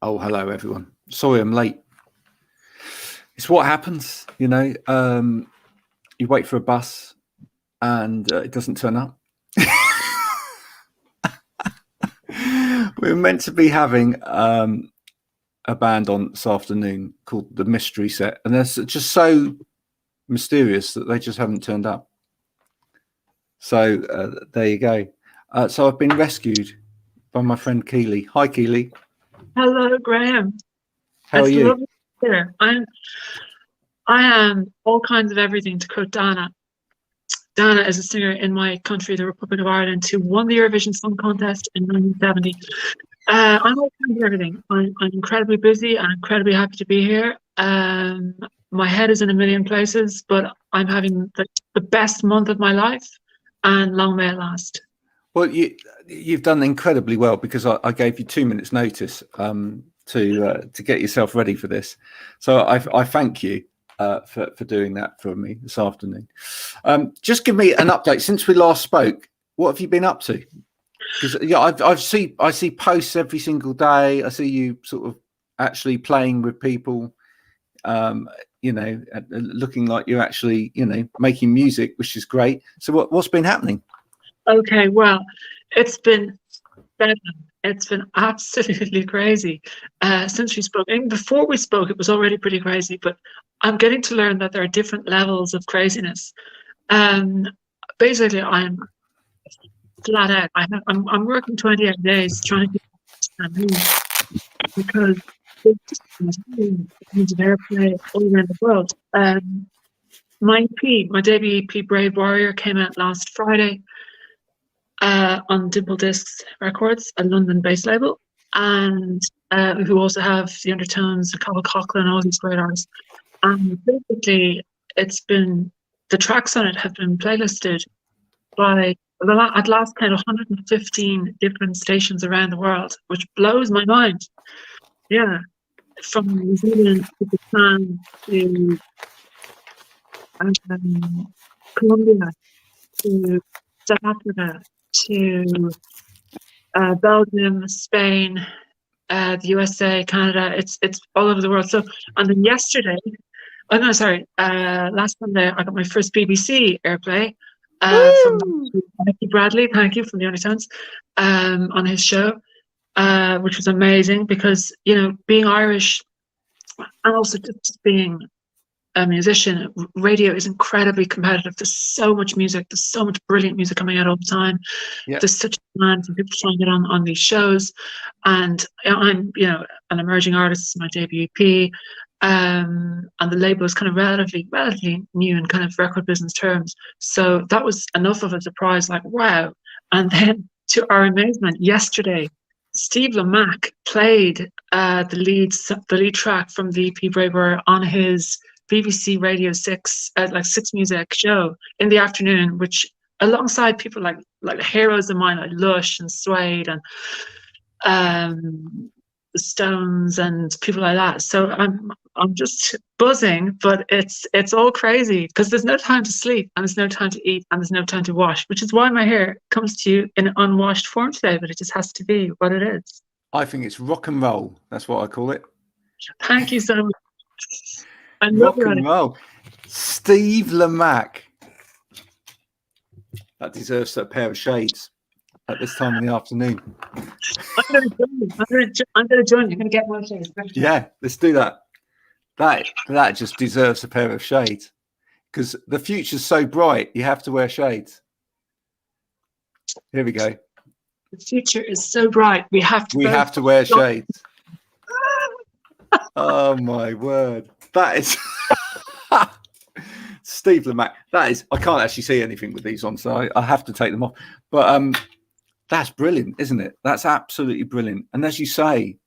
Oh, hello, everyone. Sorry I'm late. It's what happens, you wait for a bus and it doesn't turn up. We were meant to be having a band on this afternoon called The Mystery Set, and they're just so mysterious that they just haven't turned up. So there you go. So I've been rescued by my friend Keeley. Hi, Keeley. Hello, Graham. How are It's you? lovely to be here. I am all kinds of everything to quote Dana. Dana is a singer in my country, the Republic of Ireland, who won the Eurovision Song Contest in 1970. I'm all kinds of everything. I'm incredibly busy and incredibly happy to be here. My head is in a million places, but I'm having the best month of my life, and long may it last. Well, you've done incredibly well, because I gave you 2 minutes notice to get yourself ready for this. So I thank you for doing that for me this afternoon. Just give me an update since we last spoke. What have you been up to? Because I see posts every single day. I see you sort of actually playing with people. Looking like you're actually making music, which is great. So what's been happening? Okay, well, it's been absolutely crazy since we spoke. Even before we spoke, it was already pretty crazy, but I'm getting to learn that there are different levels of craziness. Basically, I'm flat out. I'm working 28 days trying to move, because there's just tons of airplay all around the world. My EP, my debut EP, Brave Warrior, came out last Friday on Dimple Discs Records, a London-based label, and who also have the Undertones, Cobble Coughlin, all these great artists. And basically, the tracks on it have been playlisted by at last count 115 different stations around the world, which blows my mind. Yeah, from New Zealand to Japan to Colombia to South Africa to Belgium, Spain, the USA, Canada. It's all over the world. So, and then last Sunday I got my first BBC airplay from Mickey Bradley. Thank you, from the Undertones, on his show, which was amazing, because being Irish and also just being a musician, radio is incredibly competitive. There's so much music. There's so much brilliant music coming out all the time. Yep. There's such demand for people trying to get on these shows, and I'm an emerging artist. My debut EP, and the label is kind of relatively new in kind of record business terms. So that was enough of a surprise, like wow. And then, to our amazement, yesterday, Steve Lamacq played the lead track from the EP Brave Warrior on his BBC Radio 6 Six Music show in the afternoon, which alongside people like heroes of mine like Lush and Suede and the Stones and people like that. So I'm just buzzing, but it's all crazy because there's no time to sleep and there's no time to eat and there's no time to wash, which is why my hair comes to you in an unwashed form today, but it just has to be what it is. I think it's rock and roll. That's what I call it. Thank you so much. I rock and roll. Steve Lamacq. That deserves a pair of shades at this time in the afternoon. I'm going to join you. I'm going to get my shades. Yeah, let's do that. That just deserves a pair of shades, because the future's so bright. You have to wear shades. Here we go. The future is so bright. We have to wear shades. Oh my word! That is Steve Lamacq. That is. I can't actually see anything with these on, so I have to take them off. But that's brilliant, isn't it? That's absolutely brilliant. And as you say,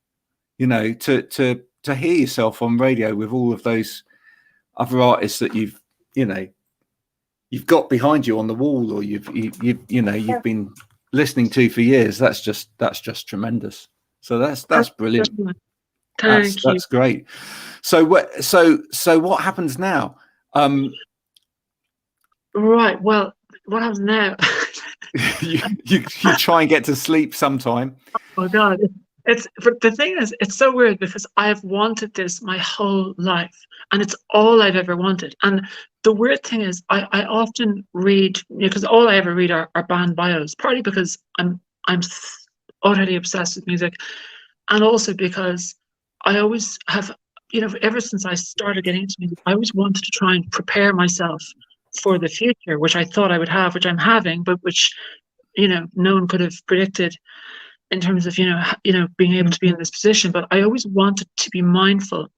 to hear yourself on radio with all of those other artists that you've got behind you on the wall, or you've been listening to for years. That's just tremendous. So that's brilliant. That's great. So what happens now? Right. Well, what happens now? you try and get to sleep sometime. Oh God. but the thing is, it's so weird because I have wanted this my whole life, and it's all I've ever wanted. And the weird thing is, I often read, because all I ever read are band bios, partly because I'm utterly obsessed with music, and also because I always have, ever since I started getting into music, I always wanted to try and prepare myself for the future, which I thought I would have, which I'm having, but which no one could have predicted in terms of being able to be in this position. But I always wanted to be mindful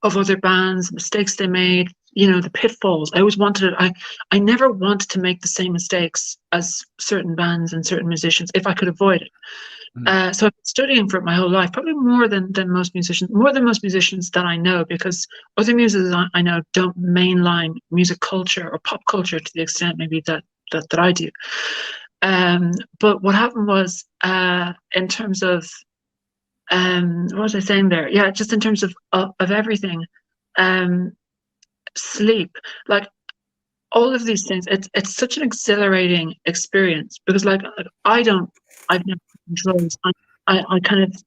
of other bands, mistakes they made, the pitfalls. I always wanted it. I never wanted to make the same mistakes as certain bands and certain musicians if I could avoid it. So I've been studying for it my whole life, probably more than most musicians that I know, because other musicians I know don't mainline music culture or pop culture to the extent maybe that I do. But what happened was, in terms of, what was I saying there? Yeah, just in terms of everything, sleep, like all of these things, it's such an exhilarating experience because I've never taken drugs. I kind of,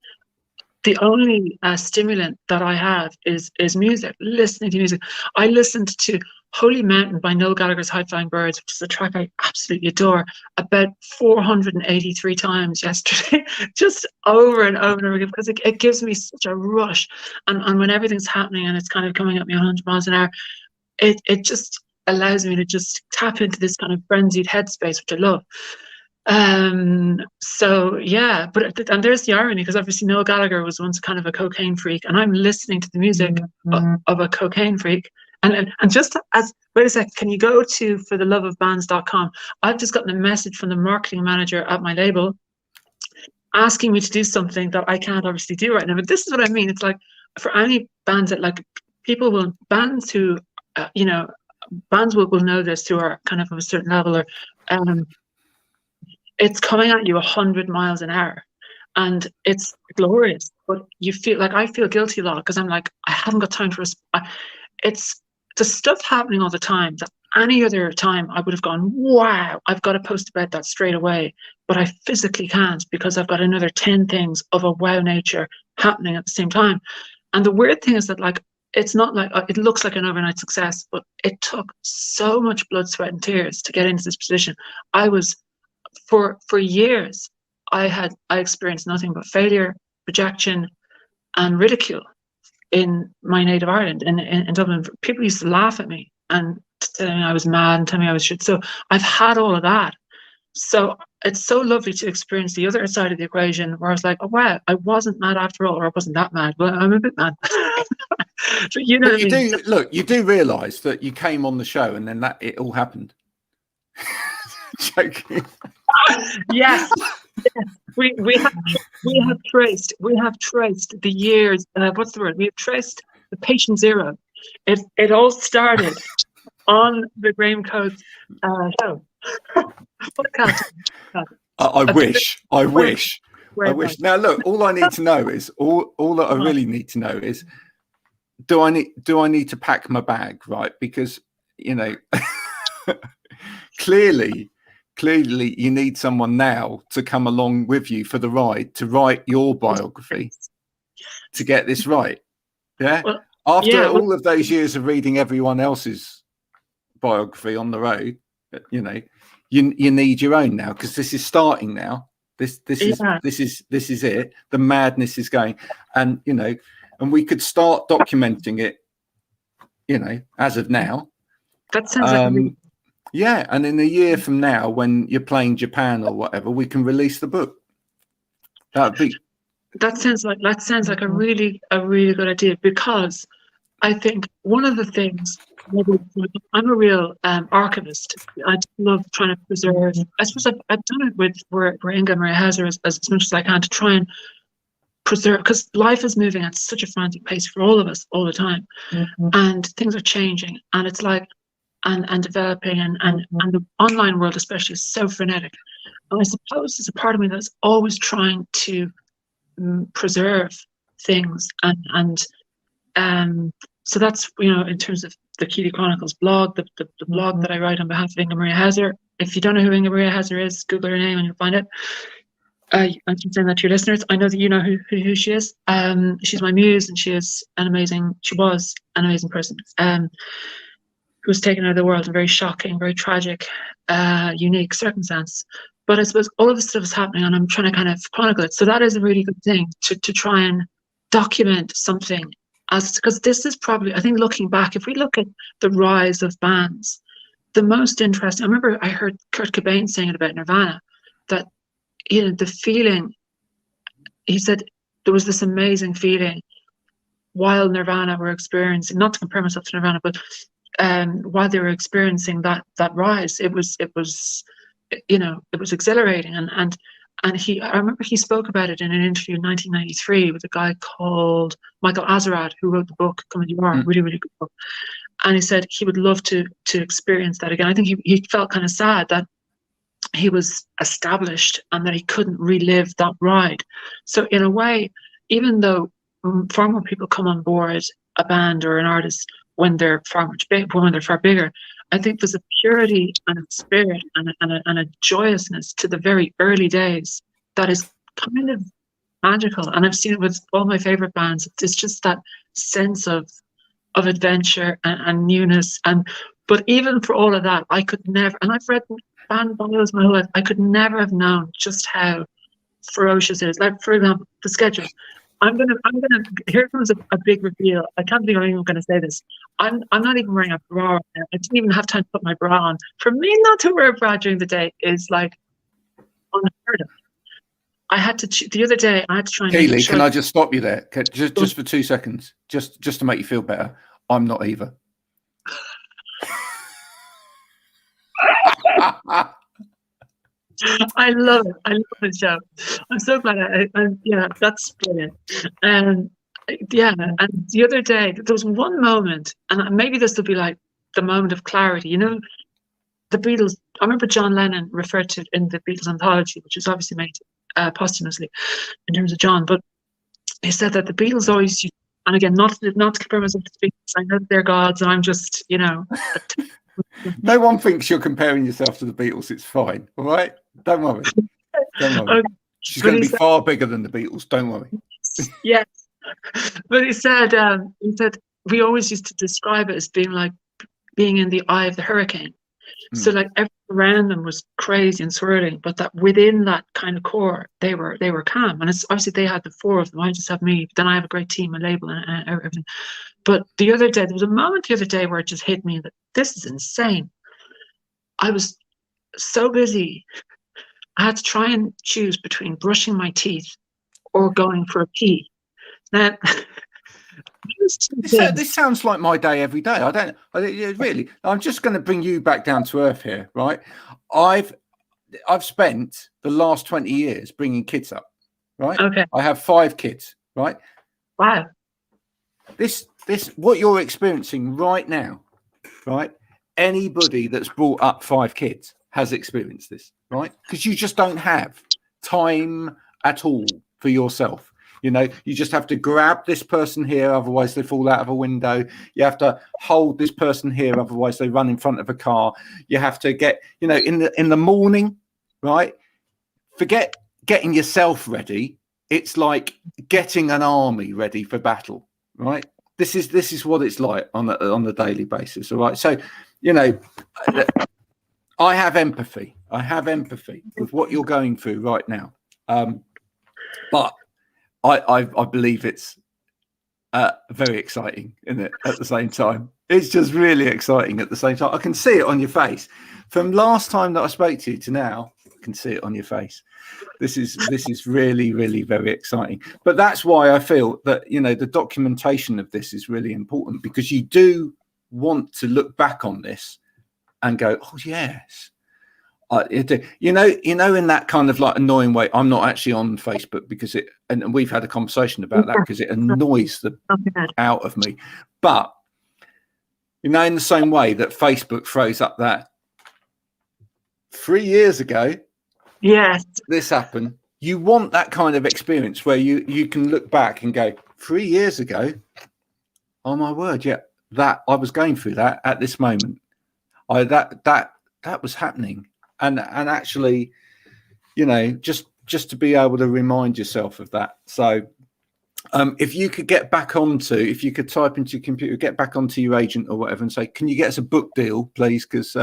the only stimulant that I have is music, listening to music. I listened to Holy Mountain by Noel Gallagher's High Flying Birds, which is a track I absolutely adore, about 483 times yesterday, just over and over and over again, because it gives me such a rush. And when everything's happening and it's kind of coming at me 100 miles an hour, it just allows me to just tap into this kind of frenzied headspace, which I love. So yeah, and there's the irony, because obviously Noel Gallagher was once kind of a cocaine freak, and I'm listening to the music of a cocaine freak. And just as, wait a sec, can you go to fortheloveofbands.com? I've just gotten a message from the marketing manager at my label asking me to do something that I can't obviously do right now. But this is what I mean. It's like, for any bands that bands who, bands will know this, who are kind of a certain level, or it's coming at you 100 miles an hour, and it's glorious. But you feel like, I feel guilty a lot because I'm like, I haven't got time for it's the stuff happening all the time that any other time I would have gone, wow, I've got to post about that straight away. But I physically can't, because I've got another 10 things of a wow nature happening at the same time. And the weird thing is that, like, it's not like it looks like an overnight success, but it took so much blood, sweat, and tears to get into this position. I was, for years, I experienced nothing but failure, rejection, and ridicule in my native Ireland, in Dublin. People used to laugh at me and tell me I was mad and tell me I was shit. So I've had all of that. So it's so lovely to experience the other side of the equation, where I was like, oh wow, I wasn't mad after all, or I wasn't that mad. Well, I'm a bit mad. So, you know, but you do look. You do realise that you came on the show and then that it all happened. Joking. Yes. We have traced the years. What's the word? We have traced the patient zero. It all started on the Graham Coath show. I wish. Now look, all I need to know is all that I really need to know is, do I need to pack my bag, right? Because clearly you need someone now to come along with you for the ride, to write your biography, to get this right. Yeah. Well, after all of those years of reading everyone else's biography on the road, you need your own now, because this is starting now. This is it. The madness is going, and and we could start documenting it, as of now. That sounds like yeah, and in a year from now, when you're playing Japan or whatever, we can release the book. That sounds like a really good idea, because I think one of the things, I'm a real archivist. I love trying to preserve. I suppose I've done it with where Inga Maria Hauser as much as I can, to try and preserve, because life is moving at such a frantic pace for all of us all the time, and things are changing, and it's like, and developing, and the online world especially is so frenetic. And I suppose there's a part of me that's always trying to preserve things, and so that's, in terms of the Keeley Chronicles blog, the blog that I write on behalf of Inga Maria Hauser. If you don't know who Inga Maria Hauser is, Google her name and you'll find it. I'm saying that to your listeners. I know that you know who she is. She's my muse, and she was an amazing person. Who was taken out of the world in a very shocking, very tragic, unique circumstance. But I suppose all of this stuff is happening, and I'm trying to kind of chronicle it. So that is a really good thing to try and document something, because this is probably, I think, looking back, if we look at the rise of bands, the most interesting. I remember I heard Kurt Cobain saying it about Nirvana, that the feeling. He said there was this amazing feeling while Nirvana were experiencing, not to compare myself to Nirvana, but while they were experiencing that rise, it was exhilarating, and I remember he spoke about it in an interview in 1993 with a guy called Michael Azerrad, who wrote the book Come As You Are, really, really good book. And he said he would love to experience that again. I think he felt kind of sad that he was established and that he couldn't relive that ride. So in a way, even though far more people come on board a band or an artist when they're far bigger, I think there's a purity and a spirit and a joyousness to the very early days that is kind of magical. And I've seen it with all my favorite bands. It's just that sense of adventure and newness. But even for all of that, I could never, and I've read band bios my whole life, I could never have known just how ferocious it is. Like, for example, the schedule. Here comes a big reveal. I can't believe I'm even going to say this. I'm not even wearing a bra right now. I didn't even have time to put my bra on. For me not to wear a bra during the day is like unheard of. I had to, the other day, I had to try and... Keeley, can I just stop you there? Just for 2 seconds, just to make you feel better. I'm not either. I love it. I love the show. I'm so glad. Yeah, that's brilliant. And the other day there was one moment, and maybe this will be like the moment of clarity. The Beatles. I remember John Lennon referred to it in the Beatles anthology, which was obviously made posthumously in terms of John, but he said that the Beatles always used, and again, not to compare myself to the Beatles. I know that they're gods, and I'm just, No one thinks you're comparing yourself to the Beatles. It's fine. All right? Don't worry. Okay. She's going to be far bigger than the Beatles. Don't worry. Yes. But he said we always used to describe it as being like being in the eye of the hurricane. So like everything around them was crazy and swirling, but that within that kind of core, they were calm. And it's obviously they had the four of them. I just have me. But then I have a great team, a label, and everything. But the other day, there was a moment the other day where it just hit me that this is insane. I was so busy. I had to try and choose between brushing my teeth or going for a pee. Now, this sounds like my day every day. Really. I'm just going to bring you back down to earth here, right? I've spent the last 20 years bringing kids up, right? Okay. I have 5 kids, right? Wow. This what you're experiencing right now, right? Anybody that's brought up 5 kids has experienced this, right? Because you just don't have time at all for yourself. You just have to grab this person here, otherwise they fall out of a window. You have to hold this person here, otherwise they run in front of a car. You have to get, in the morning, right? Forget getting yourself ready. It's like getting an army ready for battle, right? This is what it's like on the daily basis, all right? So, I have empathy. I have empathy with what you're going through right now, but I believe it's very exciting, isn't it? At the same time, it's just really exciting. At the same time, I can see it on your face. From last time that I spoke to you to now, I can see it on your face. This is really, really very exciting. But that's why I feel that the documentation of this is really important, because you do want to look back on this and go, oh yes. In that kind of like annoying way. I'm not actually on Facebook because and we've had a conversation about that, because it annoys the out of me. But in the same way that Facebook throws up that 3 years ago, yes, this happened. You want that kind of experience where you can look back and go, 3 years ago, oh my word, yeah, that I was going through that at this moment. That was happening. And actually, just just to be able to remind yourself of that. So if you could get back onto, if you could type into your computer, get back onto your agent or whatever and say, can you get us a book deal, please? Because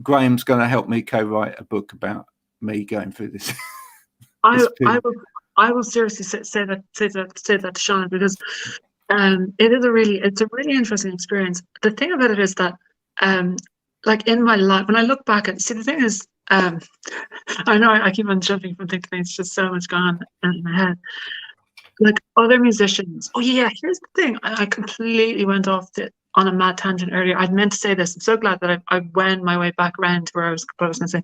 Graham's going to help me co-write a book about me going through this. I will seriously say that to Sean, because it's a really interesting experience. The thing about it is that like in my life, when I look back at, see, the thing is, I know I keep on jumping from thing to thing. It's just so much gone in my head. Like other musicians. Oh yeah, here's the thing. I completely went off on a mad tangent earlier. I'd meant to say this. I'm so glad that I went my way back around to where I was going to say.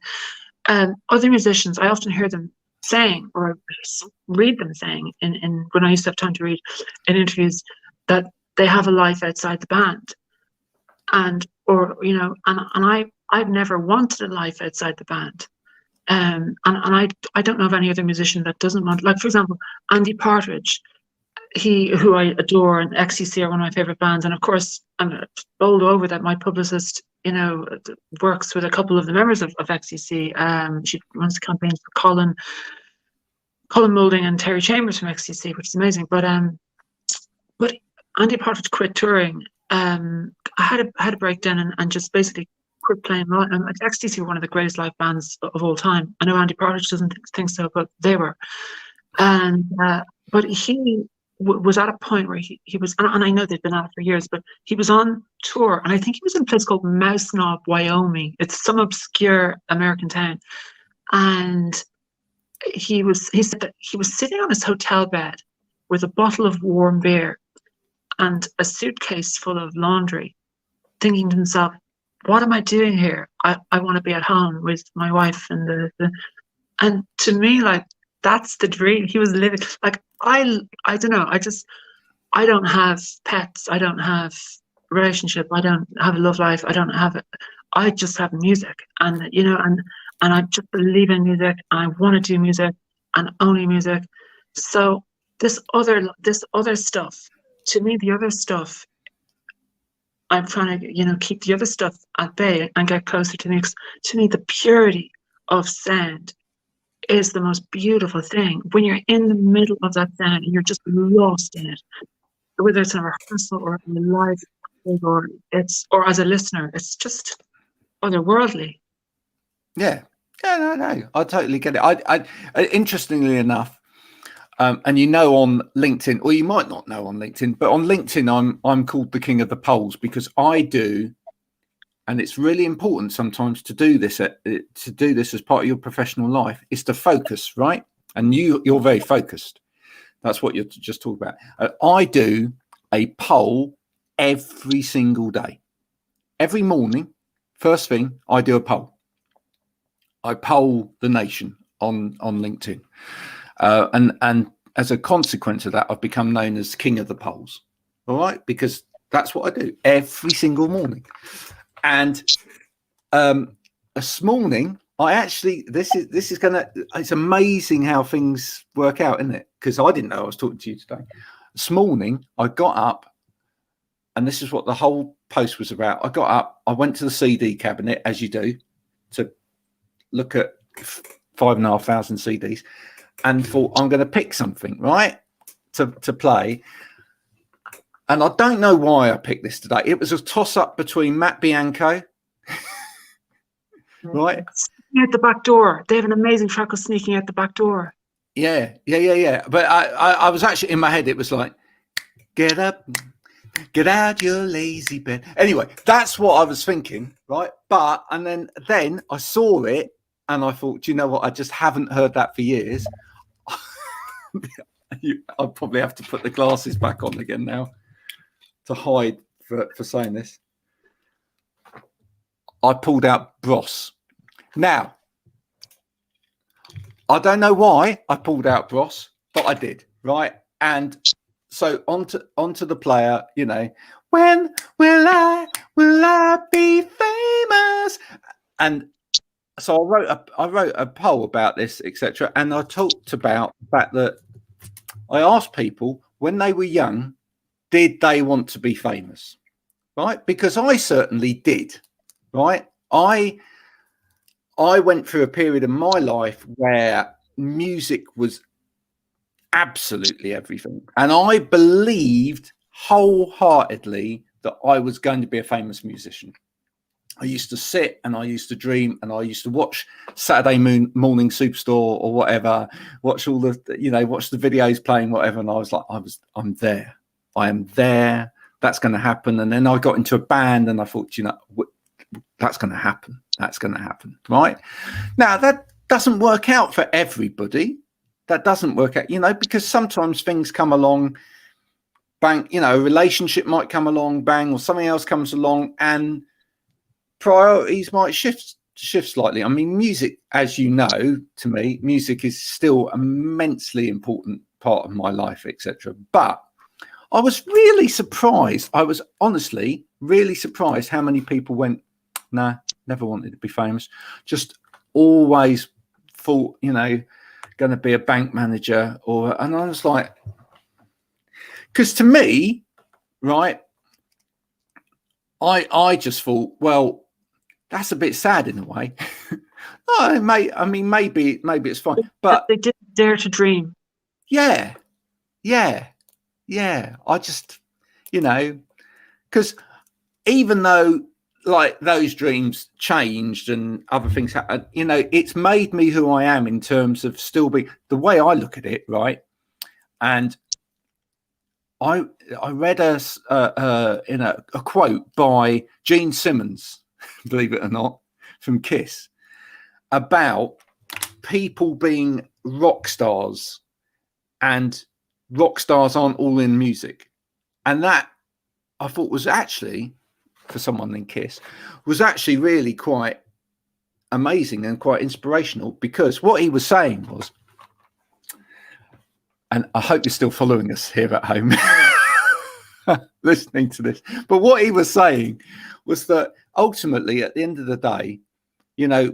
Other musicians, I often hear them saying, or read them saying, in when I used to have time to read in interviews, that they have a life outside the band, and I've never wanted a life outside the band, and I don't know of any other musician that doesn't want. Like for example, Andy Partridge, who I adore, and XTC are one of my favorite bands, and of course I'm bowled over that my publicist, works with a couple of the members of XTC. She runs the campaigns for Colin Moulding and Terry Chambers from XTC, which is amazing. But Andy Partridge quit touring. I had a breakdown and just basically quit playing. XTC were one of the greatest live bands of all time. I know Andy Partridge doesn't think so, but they were. And but he was at a point where he was, and I know they've been at it for years, but he was on tour, and I think he was in a place called Mouse Knob, Wyoming. It's some obscure American town, and he said that he was sitting on his hotel bed with a bottle of warm beer and a suitcase full of laundry, thinking to himself, what am I doing here? I want to be at home with my wife and and to me, like, that's the dream. He was living, like, I don't know, I don't have pets, I don't have a relationship, I don't have a love life, I just have music, and and I just believe in music, and I want to do music and only music. So this other stuff, to me, the other stuff, I'm trying to keep the other stuff at bay and get closer to me. To me, the purity of sound is the most beautiful thing. When you're in the middle of that sound and you're just lost in it, whether it's in a rehearsal or in a live, or as a listener, it's just otherworldly. Yeah, no, I totally get it. I interestingly enough, and on LinkedIn, or you might not know on LinkedIn, but on LinkedIn, I'm called the king of the polls, because I do, and it's really important sometimes to do this as part of your professional life, is to focus, right? And you're very focused. That's what you're just talking about. I do a poll every single day. Every morning, first thing, I do a poll. I poll the nation on LinkedIn. And as a consequence of that, I've become known as king of the polls. All right, because that's what I do every single morning. And this morning, I actually, it's amazing how things work out, isn't it? Because I didn't know I was talking to you today. This morning, I got up, and this is what the whole post was about. I got up, I went to the CD cabinet, as you do, to look at 5,500 CDs, and thought, I'm going to pick something, right, to play. And I don't know why I picked this today. It was a toss-up between Matt Bianco, right? Sneaking out the back door. They have an amazing track of Sneaking Out the Back Door. Yeah. But I was actually, in my head, it was like, get up, get out your lazy bed. Anyway, that's what I was thinking, right? But, and then I saw it, and I thought, do you know what? I just haven't heard that for years. I'll probably have to put the glasses back on again now to hide for saying this. I pulled out Bros. Now, I don't know why I pulled out Bros, but I did, right? And so onto the player, when will I be famous? And so I wrote a poll about this, etc. And I talked about the fact that I asked people when they were young, did they want to be famous? Right? Because I certainly did. Right? I I went through a period in my life where music was absolutely everything, and I believed wholeheartedly that I was going to be a famous musician. I used to sit and I used to dream and I used to watch Saturday Morning Superstore or whatever, watch all the, watch the videos playing, whatever. And I was like, I'm there. I am there. That's going to happen. And then I got into a band and I thought, that's going to happen. That's going to happen. Right now, that doesn't work out for everybody. That doesn't work out, because sometimes things come along, bang, a relationship might come along, bang, or something else comes along, and priorities might shift slightly. I mean, music, as you know, to me, music is still immensely important part of my life, etc. But I was really surprised. I was honestly really surprised how many people went, nah, never wanted to be famous. Just always thought, going to be a bank manager, and I was like, because to me, right, I just thought, well, that's a bit sad in a way. Maybe it's fine, but they didn't dare to dream. Yeah. I just, because even though like those dreams changed and other things happened, it's made me who I am in terms of still being the way I look at it, right? And I read a quote by Gene Simmons, believe it or not, from Kiss, about people being rock stars, and rock stars aren't all in music. And that I thought was actually, for someone in Kiss, was actually really quite amazing and quite inspirational, because what he was saying was, and I hope you're still following us here at home listening to this, but what he was saying was that ultimately at the end of the day,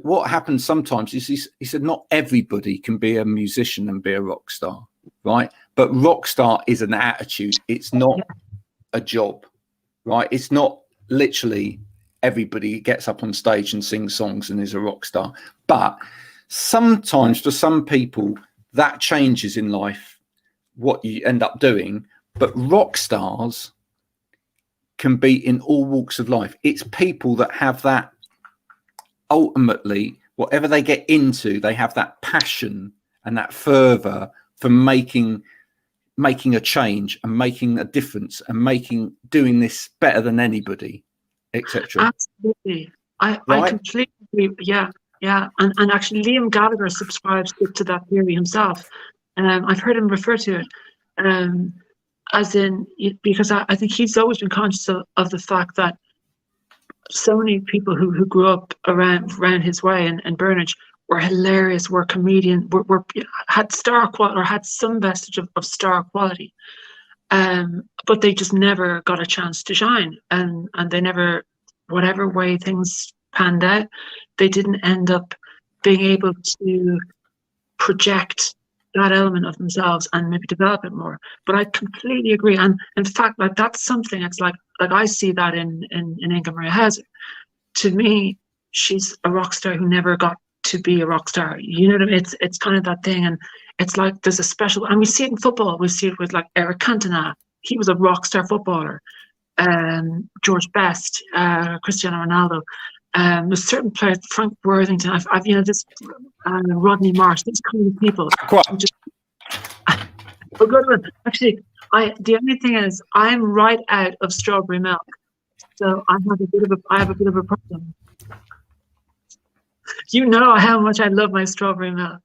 what happens sometimes is he said not everybody can be a musician and be a rock star, right? But rock star is an attitude. It's not a job, right? It's not literally everybody gets up on stage and sings songs and is a rock star. But sometimes for some people that changes in life what you end up doing. But rock stars can be in all walks of life. It's people that have that, ultimately, whatever they get into, they have that passion and that fervor for making a change and making a difference and doing this better than anybody, etc. Absolutely. I completely agree. Yeah. And actually Liam Gallagher subscribes to that theory himself. I've heard him refer to it as in, because I think he's always been conscious of the fact that so many people who grew up around his way and Burnage were hilarious, were comedian, had star quality, or had some vestige of star quality, but they just never got a chance to shine, and they never, whatever way things panned out, they didn't end up being able to project that element of themselves and maybe develop it more. But I completely agree, and in fact, like that's something. It's like I see that in Inga Maria Hauser. To me, she's a rock star who never got to be a rock star. You know what I mean? It's kind of that thing, and it's like there's a special, and we see it in football. We see it with like Eric Cantona. He was a rock star footballer. George Best, Cristiano Ronaldo. There's certain players, Frank Worthington. I've this Rodney Marsh. These kind of people. A good one. Actually, the only thing is I'm right out of strawberry milk, so I have a bit of a problem. You know how much I love my strawberry milk.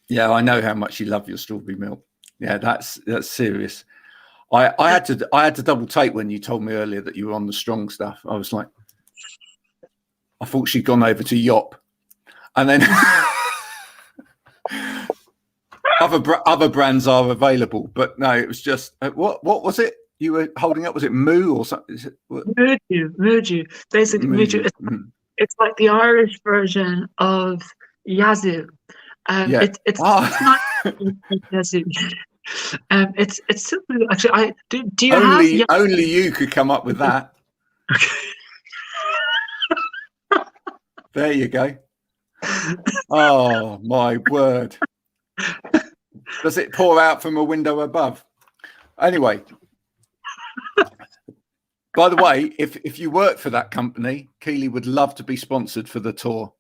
Yeah, I know how much you love your strawberry milk. Yeah, that's serious. I had to double take when you told me earlier that you were on the strong stuff. I was like, I thought she'd gone over to Yop, and then other brands are available, but no, it was just what was it you were holding up? Was it Moo or something? Muju. Basically, Muju. It's like the Irish version of Yazoo. It's not Yazoo. It's simply, actually, do you only you could come up with that. There you go. Oh my word. Does it pour out from a window above? Anyway, by the way, if you work for that company, Keeley would love to be sponsored for the tour.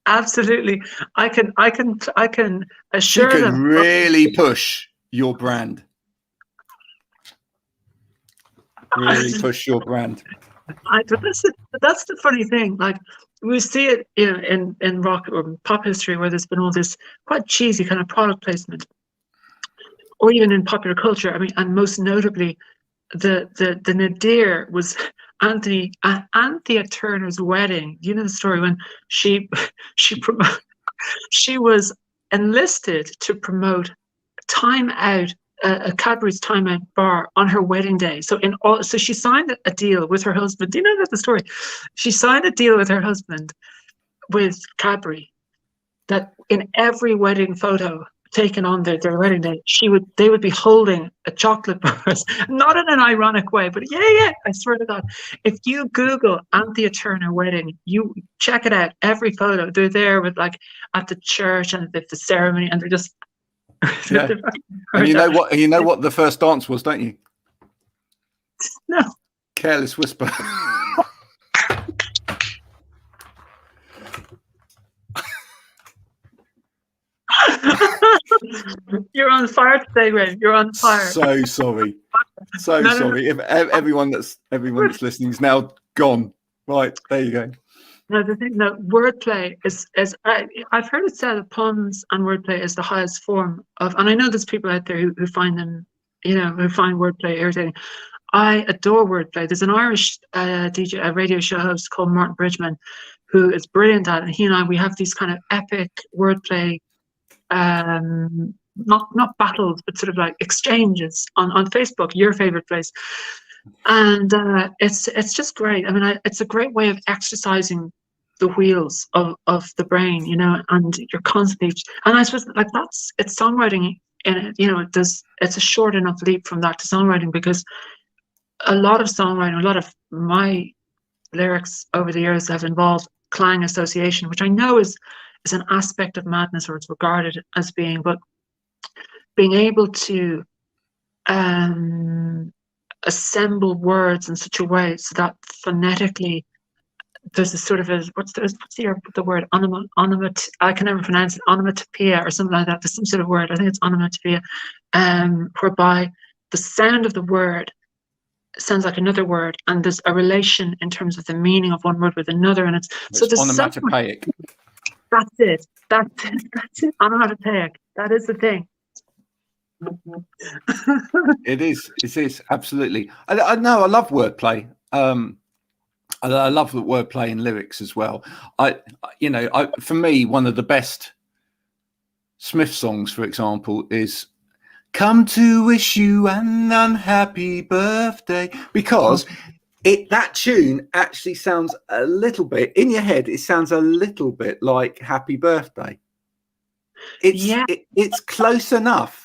Absolutely. I can She assure can them. really push your brand. Really push your brand. But that's the funny thing. Like, we see it, you know, in rock or pop history, where there's been all this quite cheesy kind of product placement, or even in popular culture. I mean, and most notably, the nadir was Anthea Turner's wedding. You know the story, when she she was enlisted to promote Time Out, a Cadbury's Time Out bar, on her wedding day. So she signed a deal with her husband. Do you know that the story? She signed a deal with her husband with Cadbury, that in every wedding photo taken on their wedding day, they would be holding a chocolate bar, not in an ironic way, but yeah, I swear to God, if you Google Anthea Turner wedding, you check it out. Every photo, they're there with, like, at the church and the ceremony, and they're just. Yeah. And you know what? You know what the first dance was, don't you? No. Careless Whisper. You're on fire today, Ray. You're on fire. So sorry. Sorry. If everyone that's listening is now gone. Right, there you go. No, the thing, no, wordplay is I've heard it said that puns and wordplay is the highest form of, and I know there's people out there who find them, you know, who find wordplay irritating. I adore wordplay. There's an Irish DJ, a radio show host called Martin Bridgman, who is brilliant at it. And he and I, we have these kind of epic wordplay, not battles, but sort of like exchanges on Facebook, your favorite place. And it's just great. I mean, it's a great way of exercising the wheels of the brain, you know, and you're constantly, and I suppose, like, it's songwriting in it, you know. It's a short enough leap from that to songwriting, because a lot of songwriting, a lot of my lyrics over the years have involved clang association, which I know is an aspect of madness, or it's regarded as being, but being able to assemble words in such a way so that phonetically there's a sort of what's the word, I can never pronounce it, onomatopoeia or something like that. There's some sort of word, I think it's onomatopoeia, whereby the sound of the word sounds like another word, and there's a relation in terms of the meaning of one word with another, and it's onomatopoeic. That's it. Onomatopoeic. That is the thing. It is absolutely. I know. I love wordplay. I love the wordplay in lyrics as well. For me, one of the best Smith songs, for example, is "Come to Wish You an Unhappy Birthday," because that tune actually sounds a little bit in your head. It sounds a little bit like "Happy Birthday." It's close enough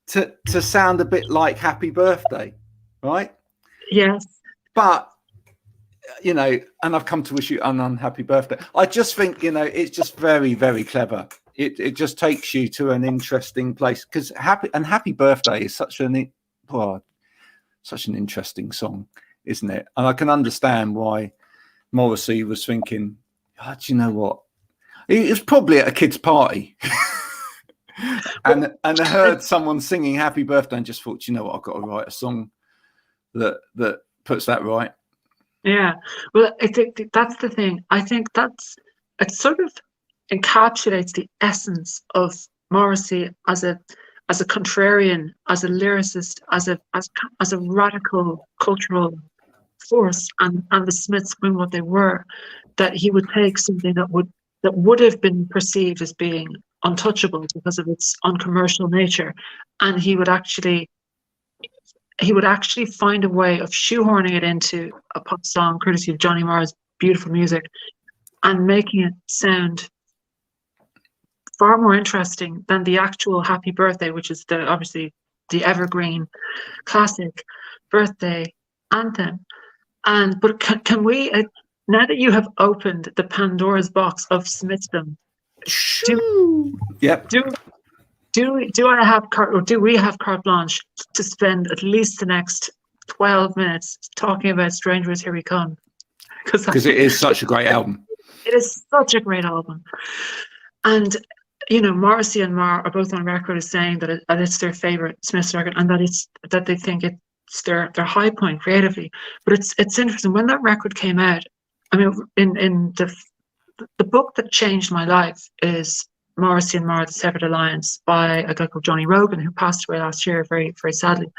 to sound a bit like "Happy Birthday," right? Yes. But, you know, and I've come to wish you an unhappy birthday. I just think, you know, it's just very, very clever. It just takes you to an interesting place, because Happy Birthday is such an interesting song, isn't it? And I can understand why Morrissey was thinking, do you know what? It was probably at a kid's party. and I heard someone singing Happy Birthday and just thought, you know what, I've got to write a song that puts that right. Yeah, well, I think that's the thing. I think it sort of encapsulates the essence of Morrissey as a contrarian, as a lyricist, as a radical cultural force, and the Smiths being what they were, that he would take something that would have been perceived as being untouchable because of its uncommercial nature, and he would actually find a way of shoehorning it into a pop song, courtesy of Johnny Marr's beautiful music, and making it sound far more interesting than the actual Happy Birthday, which is obviously the evergreen classic birthday anthem. But can we now that you have opened the Pandora's box of Smithsdom, Yep. do I have or do we have carte blanche to spend at least the next 12 minutes talking about Strangers Here We Come? Because it is such a great album. It is such a great album. And, you know, Morrissey and Marr are both on record as saying that it's their favorite Smiths record, and that they think it's their high point creatively. But it's interesting. When that record came out, I mean, in the book that changed my life is Morrissey and Marr, The Severed Alliance, by a guy called Johnny Rogan, who passed away last year, very, very sadly.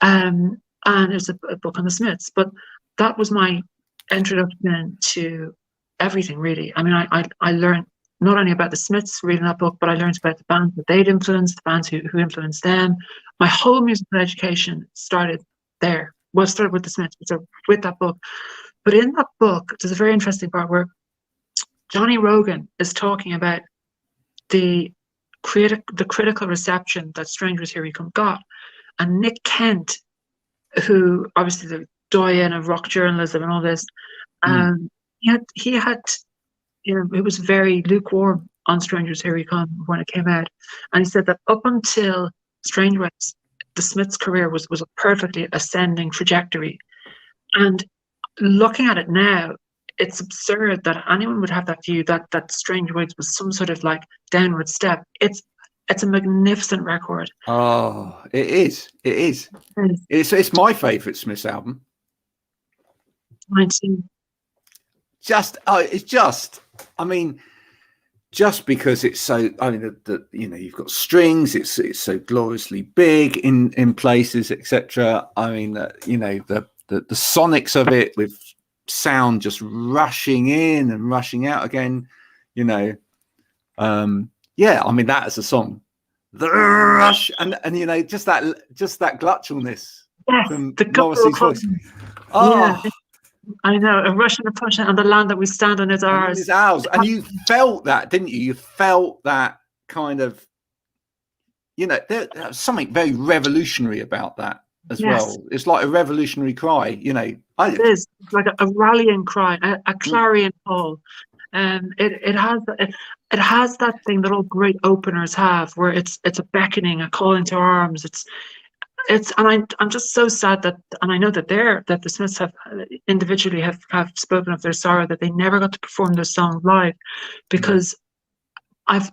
And it's a book on the Smiths. But that was my introduction to everything, really. I mean, I learned not only about the Smiths reading that book, but I learned about the bands that they'd influenced, the bands who influenced them. My whole musical education started there. Well, it started with the Smiths, so with that book. But in that book, there's a very interesting part where Johnny Rogan is talking about the critical reception that Strangers Here We Come got. And Nick Kent, who obviously the doyen of rock journalism and all this, he had, you know, it was very lukewarm on Strangers Here We Come when it came out. And he said that up until Strange Ways, the Smiths' career was a perfectly ascending trajectory. And looking at it now, it's absurd that anyone would have that view that Strange Ways was some sort of like downward step. It's a magnificent record. Oh, it is. It is. It's my favourite Smiths album. Mine too. I mean, just because it's so, I mean, you know, you've got strings, it's so gloriously big in places, etc. I mean, you know, the sonics of it with sound just rushing in and rushing out again, you know. Yeah, I mean, that is a song, the rush, and you know, just that glutchalness from Morrissey's voice. Oh, yeah. I know, a rush and a push, and the land that we stand on is ours. It's ours. And you felt that, didn't you? You felt that kind of, you know, there's something very revolutionary about that as well. It's like a revolutionary cry, you know. It is like a rallying cry, a clarion call. It has that thing that all great openers have, where it's a beckoning, a calling to arms. And I'm just so sad that, and I know that the Smiths have individually have spoken of their sorrow that they never got to perform their song live, because I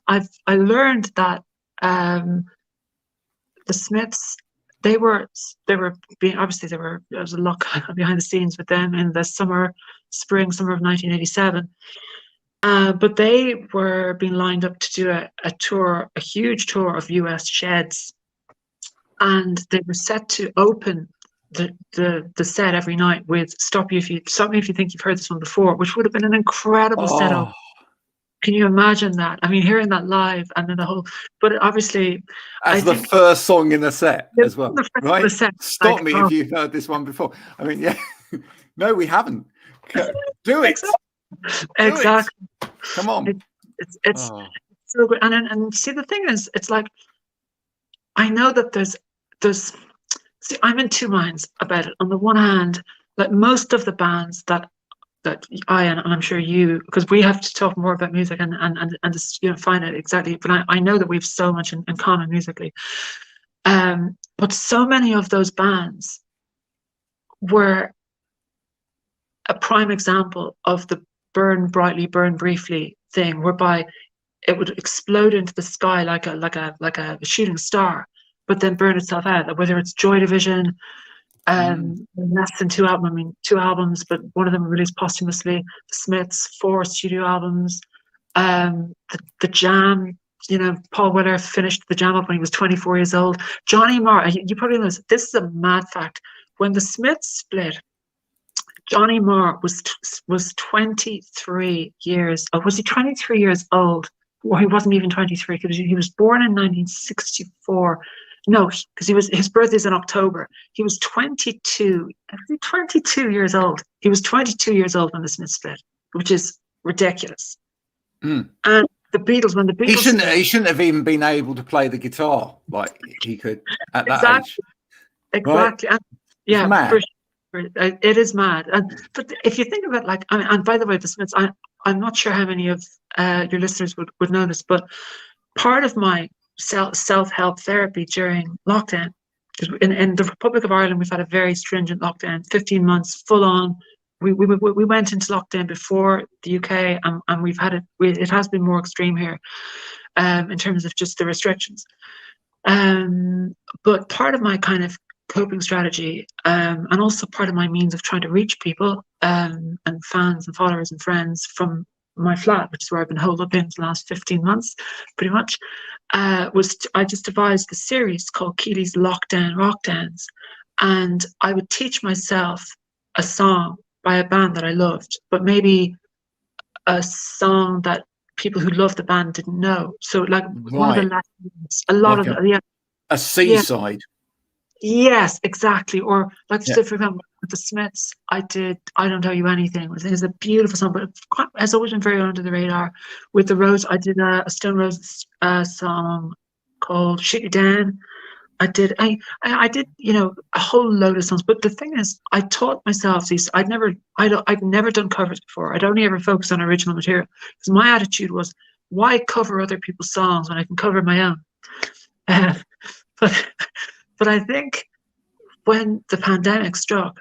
learned that the Smiths, there was a lot behind the scenes with them in the summer of 1987. But they were being lined up to do a huge tour of US sheds. And they were set to open the set every night with "Stop Me If You Think You've Heard This One Before," which would have been an incredible setup. Can you imagine that? I mean, hearing that live, and then the whole. But obviously, as the first song in the set as well, right? Stop me if you've heard this one before. I mean, yeah, no, we haven't. Do it. Exactly. Come on. It's so good, and see, the thing is, it's like, I know that there's. See, I'm in two minds about it. On the one hand, like most of the bands that I and I'm sure you, because we have to talk more about music and just, you know, find out exactly. But I know that we have so much in common musically. But so many of those bands were a prime example of the burn brightly, burn briefly thing, whereby it would explode into the sky like a shooting star, but then burn itself out. Whether it's Joy Division, less than two albums, but one of them released posthumously. The Smiths, 4 studio albums. The Jam, you know, Paul Weller finished the Jam up when he was 24 years old. Johnny Marr, you probably know this. This is a mad fact. When the Smiths split, Johnny Marr was 23 years old. Was he 23 years old? Well, he wasn't even 23 because he was born in 1964. No, because his birthday's in October. He was 22. 22 years old. He was 22 years old when the Smiths split, which is ridiculous. And the Beatles, when the Beatles, he shouldn't have even been able to play the guitar like he could at that age. Exactly. Right? And, yeah, It is mad. But if you think of it, like, and by the way, the Smiths, I'm not sure how many of your listeners would know this, but part of my self-help therapy during lockdown, in the Republic of Ireland, we've had a very stringent lockdown, 15 months full on. We went into lockdown before the UK, and we've had it. It has been more extreme here, in terms of just the restrictions. But part of my kind of coping strategy, and also part of my means of trying to reach people, and fans and followers and friends from my flat, which is where I've been holed up in for the last 15 months, pretty much, I just devised a series called Keeley's Lockdown Rockdowns, and I would teach myself a song by a band that I loved, but maybe a song that people who loved the band didn't know. So, like, one of the lessons, a lot like of yeah, a seaside. yes, exactly. Or like, Yeah. say, for example, with the Smiths, I did "I Don't Owe You Anything." It's a beautiful song, but has always been very under the radar. With the Rose, I did a Stone Roses song called "Shoot You Down." I did, a whole load of songs. But the thing is, I taught myself these. I'd never done covers before. I'd only ever focused on original material, because my attitude was, why cover other people's songs when I can cover my own? Uh, but but I think when the pandemic struck,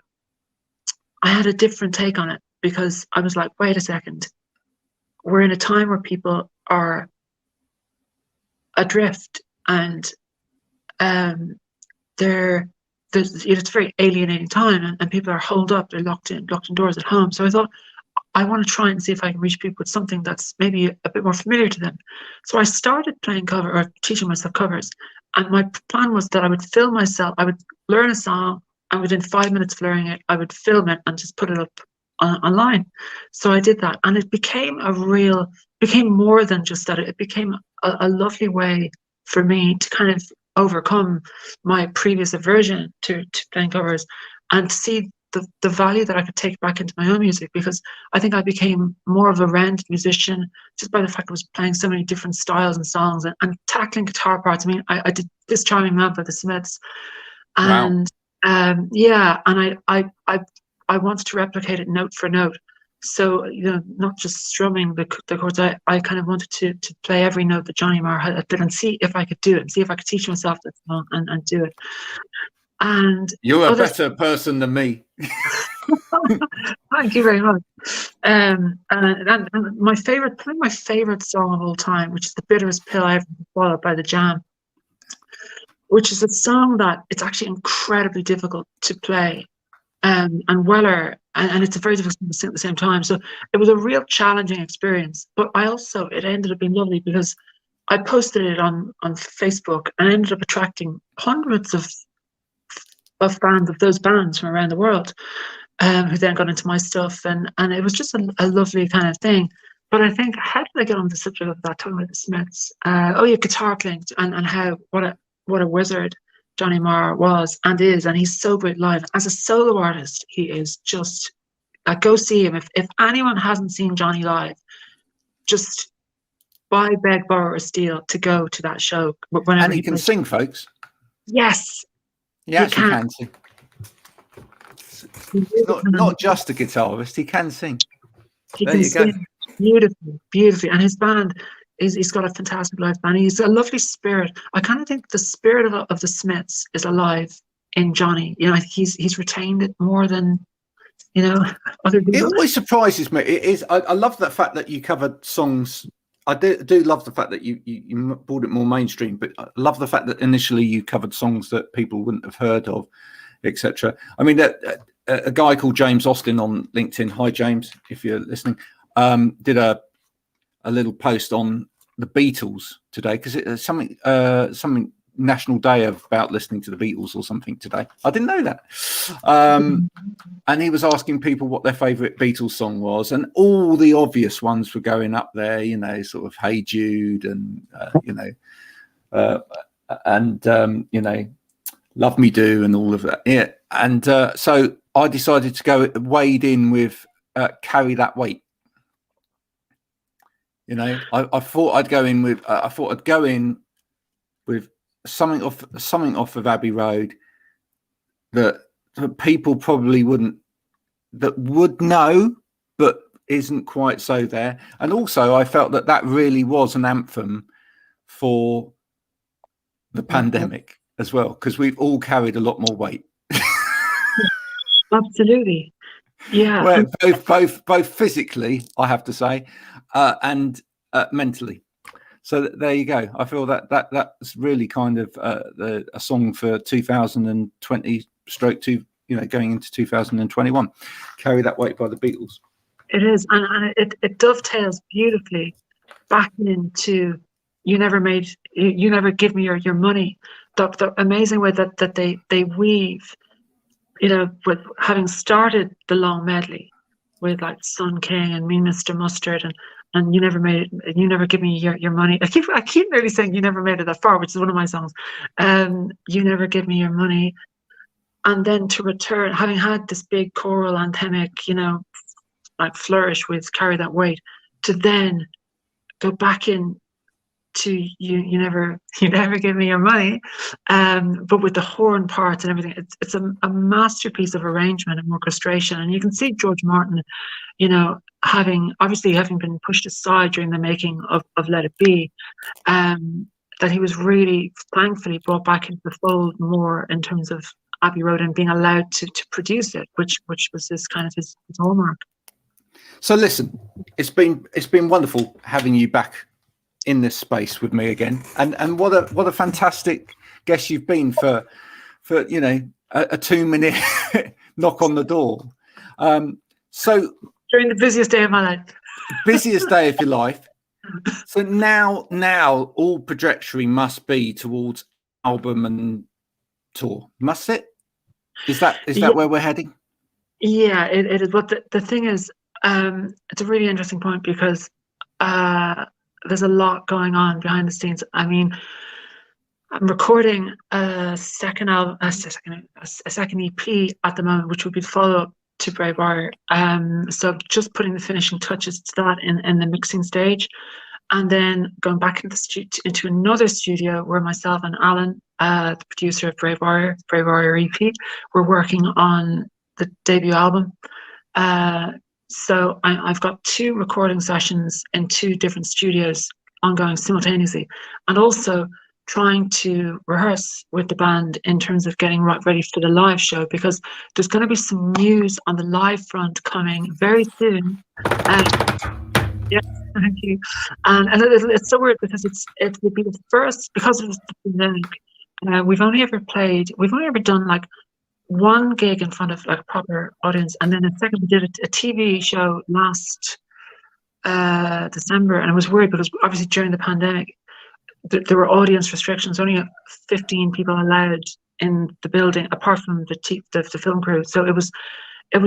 I had a different take on it, because I was like, wait a second, we're in a time where people are adrift, and it's a very alienating time, and people are holed up, they're locked indoors at home. So I thought, I want to try and see if I can reach people with something that's maybe a bit more familiar to them. So I started playing cover, or teaching myself covers, and my plan was that I would film myself. I would learn a song, and within 5 minutes of learning it, I would film it and just put it up online. So I did that, and it became more than just that. It became a lovely way for me to kind of overcome my previous aversion to playing covers, and to see the value that I could take back into my own music, because I think I became more of a rounded musician just by the fact I was playing so many different styles and songs, and tackling guitar parts. I mean, I did This Charming Man by the Smiths, and yeah, and I wanted to replicate it note for note. So, not just strumming the chords. I kind of wanted to play every note that Johnny Marr had did, and see if I could do it, and see if I could teach myself that song and do it. And You're a better person than me. thank you very much. And my favorite song of all time, which is "The Bitterest Pill I Ever Swallowed" by the Jam, which is a song that it's actually incredibly difficult to play, and Weller, and it's a very difficult to sing at the same time. So it was a real challenging experience. But it ended up being lovely, because I posted it on Facebook, and I ended up attracting hundreds of fans of those bands from around the world, who then got into my stuff, and it was just a lovely kind of thing. But I think, how did I get on the subject of that, talking about the Smiths? Guitar playing, and how what a wizard Johnny Marr was and is, and he's so great live. As a solo artist, he is just, go see him. If anyone hasn't seen Johnny live, just buy, beg, borrow, or steal to go to that show whenever. And he can sing, folks. Yes, he actually can sing. It's not just a guitarist, he can sing. He can sing beautifully, and his band he's got a fantastic live band. He's a lovely spirit. I kind of think the spirit of the Smiths is alive in Johnny. He's retained it more than other people. It always surprises me. It is. I love the fact that you covered songs. I do love the fact that you brought it more mainstream, but I love the fact that initially you covered songs that people wouldn't have heard of, etc. I mean, a guy called James Austin on LinkedIn. Hi, James, if you're listening. Did a little post on the Beatles today, because it's something National Day about listening to the Beatles or something today. I didn't know that. And he was asking people what their favourite Beatles song was, and all the obvious ones were going up there, sort of Hey Jude, and Love Me Do, and all of that. Yeah. And so I decided to wade in with Carry That Weight. I thought I'd go in with something off of Abbey Road that that people probably would know, but isn't quite so there. And also, I felt that really was an anthem for the pandemic as well, because we've all carried a lot more weight. Absolutely. Yeah. Well, both physically, I have to say, and mentally. So there you go. I feel that's really kind of a song for 2020 stroke to, going into 2021. Carry That Weight by the Beatles. It is, and it dovetails beautifully back into you never give me your money. The amazing way that they weave, with having started the long medley with like Sun King and Me Mr. Mustard and you never give me your money. I keep nearly saying you never made it that far, which is one of my songs. You never give me your money. And then to return, having had this big choral anthemic, like flourish with Carry That Weight, to then go back in to you never give me your money, but with the horn parts and everything. It's a masterpiece of arrangement and orchestration. And you can see George Martin, having been pushed aside during the making of Let It Be, that he was really thankfully brought back into the fold more in terms of Abbey Road and being allowed to produce it, which was his hallmark. So listen, it's been wonderful having you back in this space with me again, and what a fantastic guest you've been for a 2-minute knock on the door. So during the busiest day of my life, busiest day of your life. So now all trajectory must be towards album and tour, must it? Is that where we're heading? Yeah, it is. But the thing is, it's a really interesting point because there's a lot going on behind the scenes. I mean, I'm recording a second EP at the moment, which would be the follow-up to Brave Warrior. So just putting the finishing touches to that in the mixing stage, and then going back into another studio where myself and Alan, the producer of Brave Warrior EP, we're working on the debut album. So I've got 2 recording sessions in 2 different studios ongoing simultaneously, and also trying to rehearse with the band in terms of getting ready for the live show, because there's going to be some news on the live front coming very soon. Yes, thank you. And it's so weird because it will be the first, because of the pandemic. We've only ever done like 1 gig in front of like a proper audience, and then a second we did a TV show last December, and it was weird because obviously during the pandemic there were audience restrictions, only 15 people allowed in the building apart from the film crew, so it was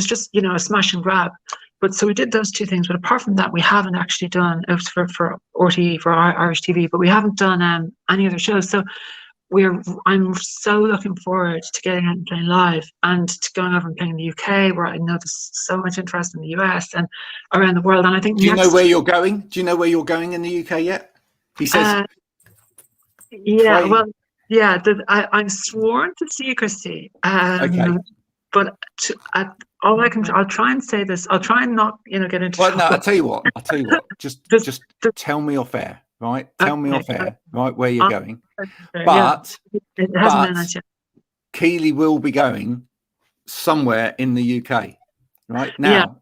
just a smash and grab. But so we did those 2 things, but apart from that we haven't actually done, it was for RTE, for Irish TV, but we haven't done any other shows. So I'm so looking forward to getting out and playing live, and to going over and playing in the UK, where I know there's so much interest in the US and around the world. And I think, do you know where you're going? Do you know where you're going in the UK yet? He says, yeah, pray. Well, yeah, I'm sworn to secrecy. Okay. But I'll try and say this. I'll try and not, get into. Well, no, I'll tell you what. Just tell me off air. Right, tell me off air, right, where you're going. But Keeley will be going somewhere in the UK, right? Now,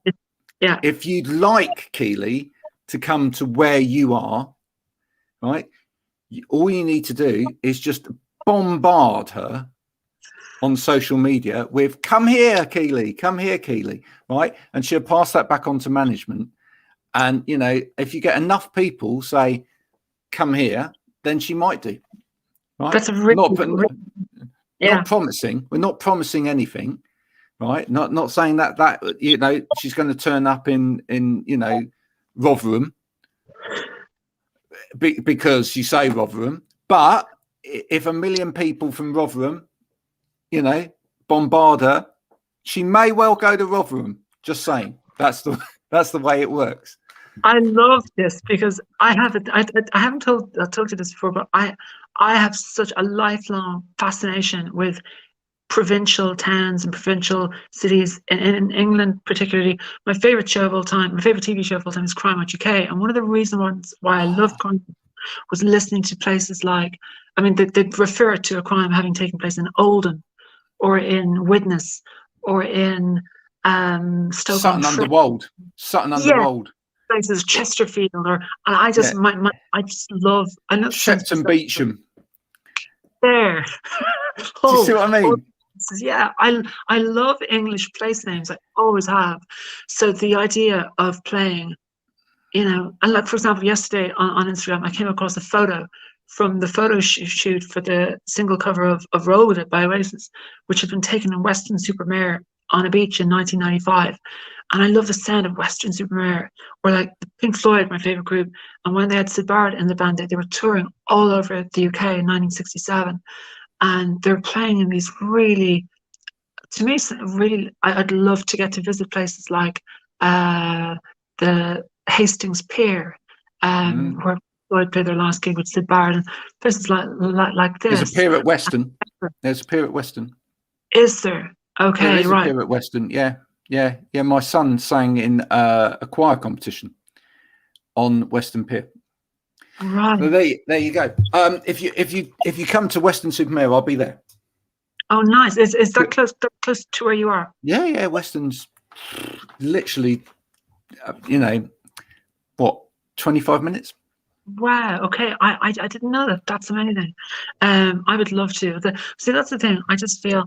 if you'd like Keeley to come to where you are, right, all you need to do is just bombard her on social media with come here, Keeley, right? And she'll pass that back on to management. And, if you get enough people say, come here, then she might do. Right? That's a really not promising. We're not promising anything, right? Not saying that she's going to turn up in Rotherham because you say Rotherham. But if 1 million people from Rotherham, bombard her, she may well go to Rotherham. Just saying. That's the way it works. I love this because I haven't told you this before, but I have such a lifelong fascination with provincial towns and provincial cities in England, particularly. My favorite show of all time, my favorite TV show of all time is Crime Watch UK. And one of the reasons why I loved crime was listening to places like, I mean, they refer to a crime having taken place in Oldham or in Widnes or in Sutton under Wold. Sutton under Wold. Places Chesterfield, or and I just I just love. I know Shepton Beecham. There. Do you see what I mean? Yeah, I love English place names. I always have. So the idea of playing, you know, and like for example, yesterday on Instagram, I came across a photo from the photo shoot for the single cover of Roll With It by Oasis, which had been taken in Weston-super-Mare on a beach in 1995. And I love the sound of Weston-super-Mare, or like Pink Floyd, my favorite group. And when they had Syd Barrett in the band, they were touring all over the UK in 1967. And they're playing in these really, to me, really, I'd love to get to visit places like the Hastings Pier, where Floyd played their last gig with Syd Barrett, and places like this. There's a pier at Weston. There's a pier at Weston. Is there? Okay, there is right. a pier at Weston. Yeah. My son sang in a choir competition on Weston Pier. Right. So there you go. If you come to Weston-super-Mare, I'll be there. Oh, nice. Is that close to where you are? Yeah. Weston's literally, 25 minutes. Wow. Okay. I didn't know that. That's amazing. I would love to. See, that's the thing. I just feel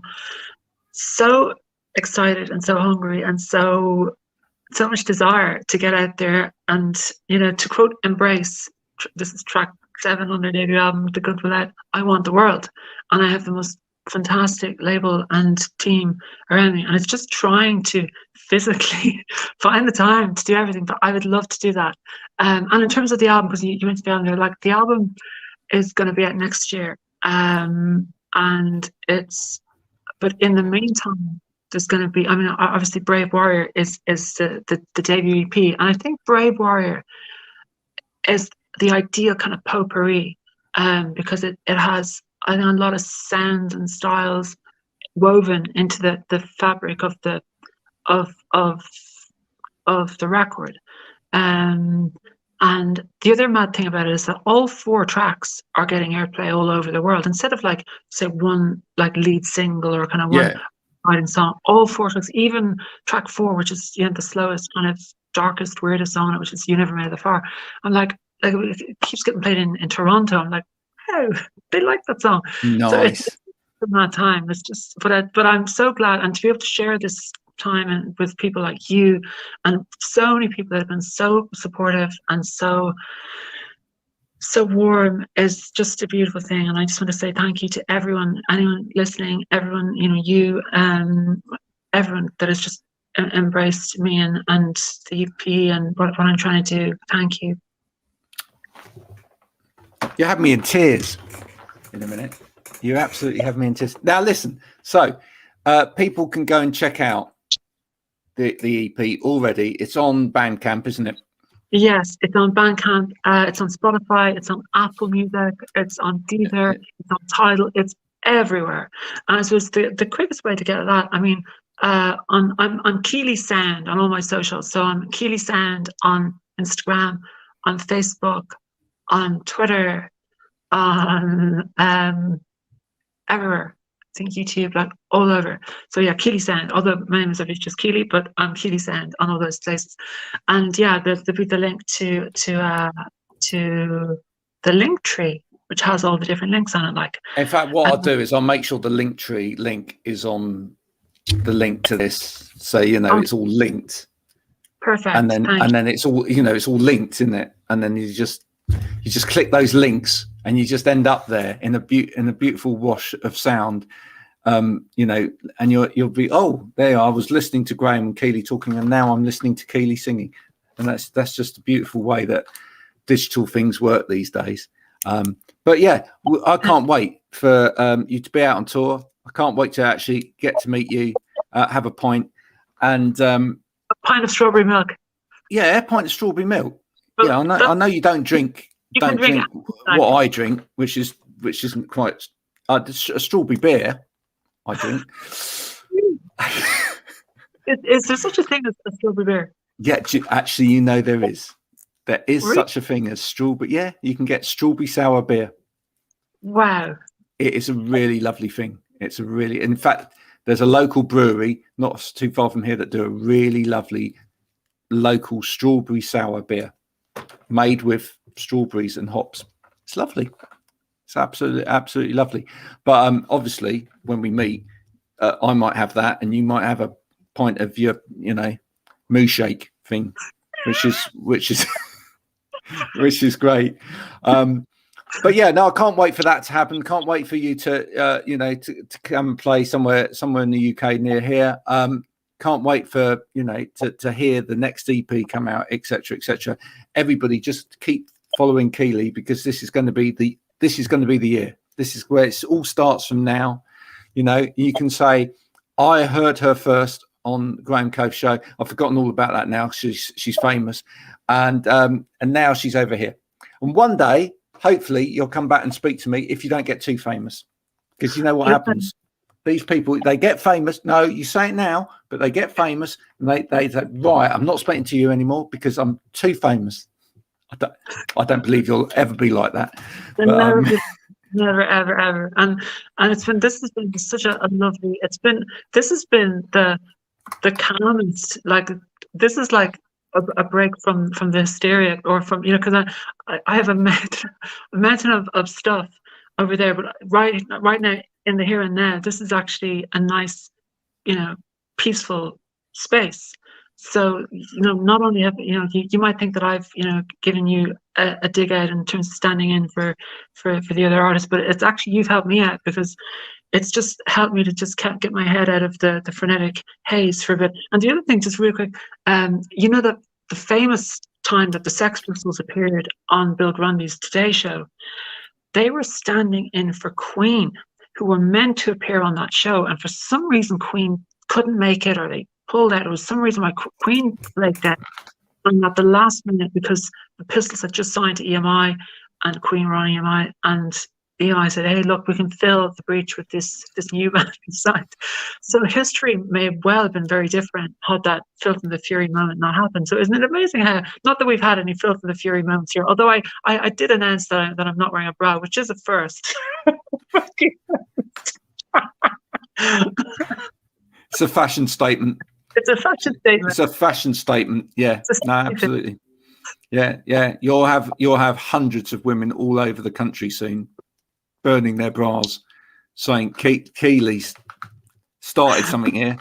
so excited and so hungry and so much desire to get out there and, to quote Embrace, this is track 7 on their debut album, The Good Will Out, I want the world. And I have the most fantastic label and team around me. And it's just trying to physically find the time to do everything. But I would love to do that. And in terms of the album, because you went to the album there, like the album is going to be out next year. And but in the meantime, there's going to be, I mean, obviously Brave Warrior is the debut EP. And I think Brave Warrior is the ideal kind of potpourri, because it has, I think, a lot of sounds and styles woven into the fabric of the record. And the other mad thing about it is that all 4 tracks are getting airplay all over the world. Instead of like, say, one like lead single or kind of one writing song, all 4 tracks, even track 4, which is the slowest, kind of darkest, weirdest song, which is You Never Made It Far. I'm like it keeps getting played in Toronto. I'm like, oh, they like that song. Nice. So it's from that time. It's just, but I'm so glad, and to be able to share this time and with people like you and so many people that have been so supportive and so warm is just a beautiful thing. And I just want to say thank you to everyone, anyone listening, everyone, you, everyone that has just embraced me and the EP and what I'm trying to do. Thank you. You have me in tears in a minute. You absolutely have me in tears. Now listen, so people can go and check out the EP already. It's on Bandcamp, isn't it? Yes, it's on Bandcamp. It's on Spotify. It's on Apple Music. It's on Deezer. It's on Tidal. It's everywhere. And I suppose the quickest way to get at that, I mean, I'm Keeley Sound on all my socials. So I'm Keeley Sound on Instagram, on Facebook, on Twitter, on everywhere. I think YouTube, like all over. So yeah, Keeley Sound. Although my name is obviously just Keeley, but I'm Keeley Sound on all those places. And yeah, there'll be the link to the link tree, which has all the different links on it. Like, in fact, what I'll do is I'll make sure the link tree link is on the link to this, so it's all linked. Perfect. And then it's all it's all linked, isn't it? And then you just click those links, and you just end up there in a beautiful wash of sound, and you'll be, oh, there I was listening to Graham and Keeley talking, and now I'm listening to Keeley singing, and that's just a beautiful way that digital things work these days. But yeah, I can't wait for you to be out on tour. I can't wait to actually get to meet you, have a pint, and a pint of strawberry milk. Yeah, a pint of strawberry milk. But yeah, I know you don't drink. Don't drink what I drink, which isn't quite a strawberry beer. I drink. Is there such a thing as a strawberry beer? Yeah, actually, you know there is. There is Really? such a thing as strawberry. Yeah, you can get strawberry sour beer. Wow. It is a really lovely thing. It's a really, in fact, there's a local brewery not too far from here that do a really lovely local strawberry sour beer made with strawberries and hops. It's lovely. It's absolutely lovely. But obviously, when we meet, I might have that, and you might have a pint of your, moo shake thing, which is which is great. But yeah, no, I can't wait for that to happen. Can't wait for you to, to come and play somewhere in the UK near here. Can't wait for to hear the next EP come out, etc., etc. Everybody, just keep following Keeley, because this is going to be the year. This is where it all starts from now. You can say, I heard her first on Graham Coath show. I've forgotten all about that now. She's famous, and now she's over here. And one day, hopefully, you'll come back and speak to me if you don't get too famous, because you know what happens. These people, they get famous. No, you say it now, but they get famous, and they say, right, I'm not speaking to you anymore because I'm too famous. I don't believe you'll ever be like that. But, never, ever. And this has been such a lovely. This has been the calmest. Like, this is like a break from the hysteria, or from, because I have a mountain of stuff over there, but right now, in the here and now, this is actually a nice, peaceful space. So, not only have, you might think that I've, given you a dig out in terms of standing in for the other artists, but it's actually, you've helped me out, because it's just helped me to just get my head out of the frenetic haze for a bit. And the other thing, just real quick, that the famous time that the Sex Pistols appeared on Bill Grundy's Today Show, they were standing in for Queen, who were meant to appear on that show, and for some reason Queen couldn't make it, or they pulled out. It was some reason why Queen flaked out, and at the last minute, because the Pistols had just signed to EMI, and Queen were on EMI, and EMI said, "Hey, look, we can fill the breach with this new band signed." So history may well have been very different had that Filth and the Fury moment not happened. So isn't it amazing how, not that we've had any Filth and the Fury moments here, although I did announce that I'm not wearing a bra, which is a first. it's a fashion statement. It's a fashion statement. It's a fashion statement. Yeah, no, absolutely. Yeah. You'll have hundreds of women all over the country soon, burning their bras, saying Keeley's started something here.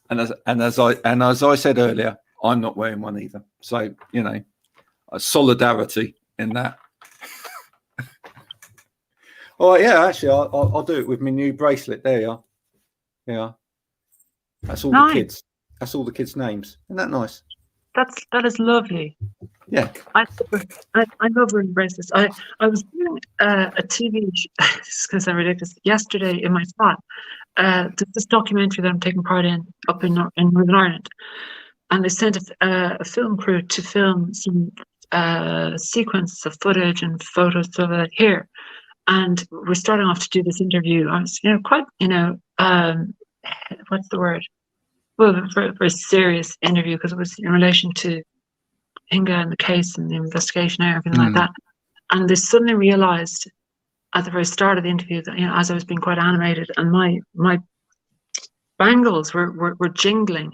and as I said earlier, I'm not wearing one either. So a solidarity in that. Oh yeah, actually, I'll do it with my new bracelet. There you are. Yeah, that's all the kids. That's all the kids' names. Isn't that nice? That is lovely. Yeah, I love wearing bracelets. I was doing a TV. This is going to sound ridiculous. Yesterday in my flat, this documentary that I'm taking part in up in Northern Ireland, and they sent a film crew to film some sequence of footage and photos of it here. And we're starting off to do this interview. I was, quite, what's the word? Well, a very serious interview, because it was in relation to Inga and the case and the investigation and everything like that. And they suddenly realized at the very start of the interview that, as I was being quite animated, and my bangles were jingling,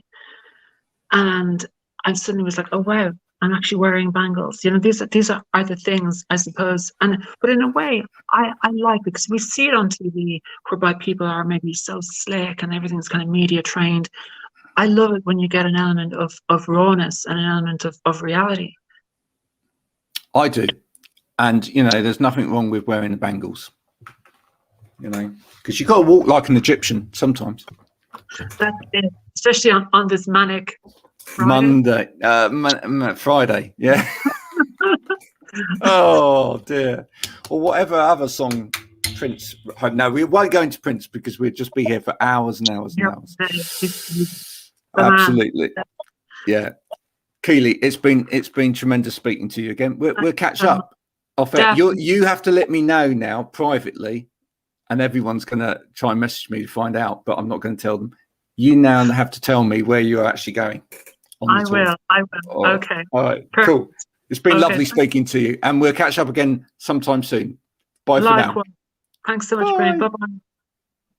and I suddenly was like, oh wow, I'm actually wearing bangles. These are the things, I suppose. But in a way, I like it, because we see it on TV whereby people are maybe so slick and everything's kind of media trained. I love it when you get an element of rawness and an element of reality. I do. And, there's nothing wrong with wearing the bangles, because you've got to walk like an Egyptian sometimes. That's it, especially on this manic Friday. Monday, Friday, yeah. Oh dear. Or whatever other song Prince. No, we won't go into Prince, because we'd just be here for hours and hours and hours. Absolutely, yeah. Keeley, it's been tremendous speaking to you again. We'll catch up. You have to let me know now privately, and everyone's going to try and message me to find out, but I'm not going to tell them. You now have to tell me where you're actually going on the tour. I will. Okay. All right. Perfect. Cool. It's been lovely speaking to you, and we'll catch up again sometime soon. Bye for now. Thanks so much, Brian. Bye-bye.